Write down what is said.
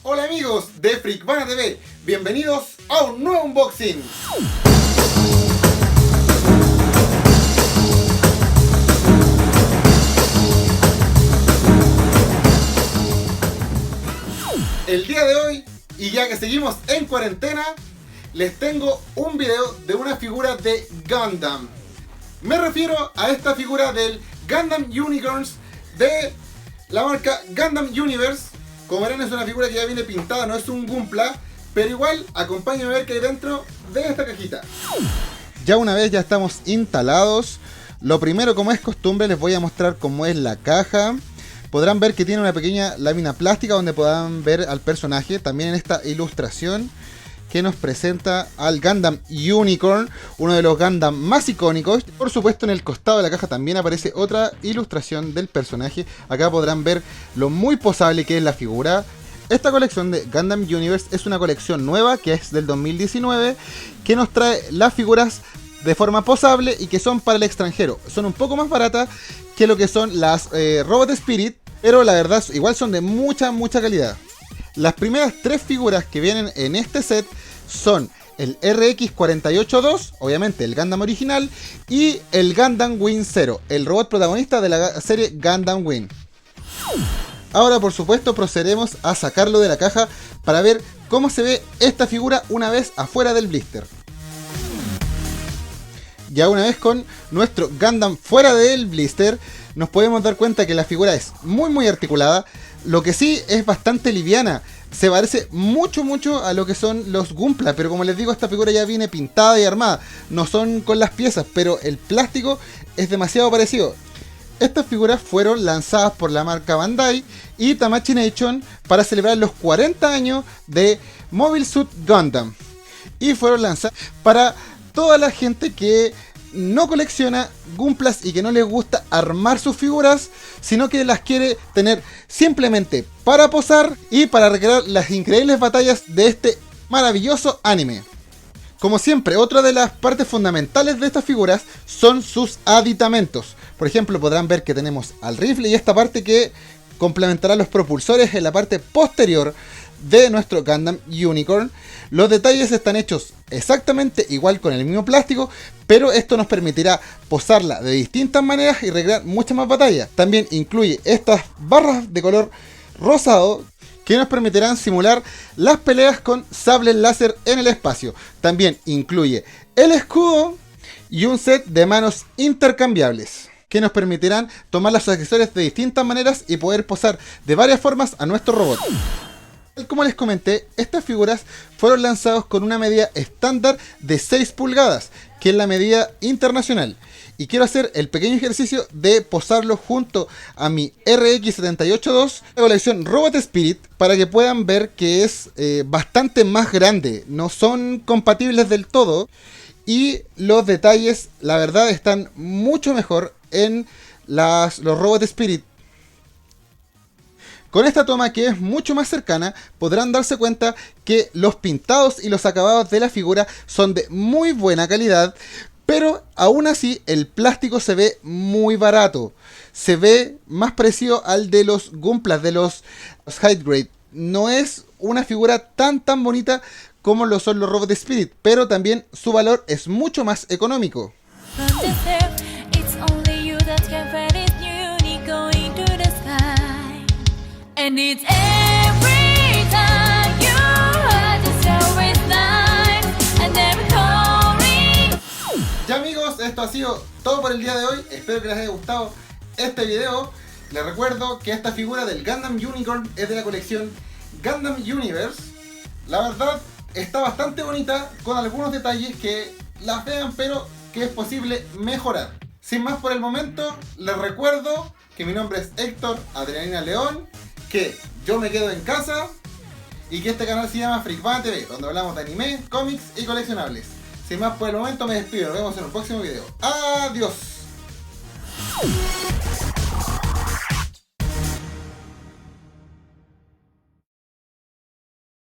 Hola amigos de Freakvana TV, bienvenidos a un nuevo unboxing. El día de hoy, y ya que seguimos en cuarentena, les tengo un video de una figura de Gundam. Me refiero a esta figura del Gundam Unicorns de la marca Gundam Universe. Como verán, es una figura que ya viene pintada, no es un Gunpla, pero igual acompáñenme a ver qué hay dentro de esta cajita. Ya una vez ya estamos instalados, lo primero, como es costumbre, les voy a mostrar cómo es la caja. Podrán ver que tiene una pequeña lámina plástica donde podrán ver al personaje. También en esta ilustración que nos presenta al Gundam Unicorn, uno de los Gundam más icónicos. Por supuesto, en el costado de la caja también aparece otra ilustración del personaje. Acá podrán ver lo muy posable que es la figura. Esta colección de Gundam Universe es una colección nueva que es del 2019, que nos trae las figuras de forma posable y que son para el extranjero. Son un poco más baratas que lo que son las Robot Spirit, pero la verdad igual son de mucha calidad. Las primeras tres figuras que vienen en este set son el RX-48-2, obviamente el Gundam original, y el Gundam Wing Zero, el robot protagonista de la serie Gundam Wing. Ahora, por supuesto, procederemos a sacarlo de la caja para ver cómo se ve esta figura una vez afuera del blister. Ya una vez con nuestro Gundam fuera del blister, nos podemos dar cuenta que la figura es muy articulada. Lo que sí es bastante liviana. Se parece mucho a lo que son los Gunpla, pero como les digo, esta figura ya viene pintada y armada. No son con las piezas, pero el plástico es demasiado parecido. Estas figuras fueron lanzadas por la marca Bandai y Tamashii Nation para celebrar los 40 años de Mobile Suit Gundam. Y fueron lanzadas para toda la gente que no colecciona Gunplas y que no les gusta armar sus figuras, sino que las quiere tener simplemente para posar y para recrear las increíbles batallas de este maravilloso anime. Como siempre, otra de las partes fundamentales de estas figuras son sus aditamentos. Por ejemplo, podrán ver que tenemos al rifle y esta parte que complementará los propulsores en la parte posterior de nuestro Gundam Unicorn. Los detalles están hechos exactamente igual con el mismo plástico, pero esto nos permitirá posarla de distintas maneras y recrear muchas más batallas. También incluye estas barras de color rosado que nos permitirán simular las peleas con sables láser en el espacio. También incluye el escudo y un set de manos intercambiables que nos permitirán tomar las accesorios de distintas maneras y poder posar de varias formas a nuestro robot. Como les comenté, estas figuras fueron lanzadas con una medida estándar de 6 pulgadas, que es la medida internacional. Y quiero hacer el pequeño ejercicio de posarlo junto a mi RX-78-2, la colección Robot Spirit, para que puedan ver que es bastante más grande. No son compatibles del todo y los detalles, la verdad, están mucho mejor en los Robot Spirit. Con esta toma, que es mucho más cercana, podrán darse cuenta que los pintados y los acabados de la figura son de muy buena calidad, pero aún así el plástico se ve muy barato. Se ve más parecido al de los Gunplas, de los High Grade. No es una figura tan bonita como lo son los Robot Spirit, pero también su valor es mucho más económico. And it's every time you are just always nice and never calling. Ya amigos, esto ha sido todo por el día de hoy. Espero que les haya gustado este video. Les recuerdo que esta figura del Gundam Unicorn es de la colección Gundam Universe. La verdad está bastante bonita, con algunos detalles que las vean, pero que es posible mejorar. Sin más por el momento, les recuerdo que mi nombre es Héctor Adrenalina León, que yo me quedo en casa y que este canal se llama Freakvana TV, donde hablamos de anime, cómics y coleccionables. Sin más por el momento, me despido. Nos vemos en un próximo video. ¡Adiós!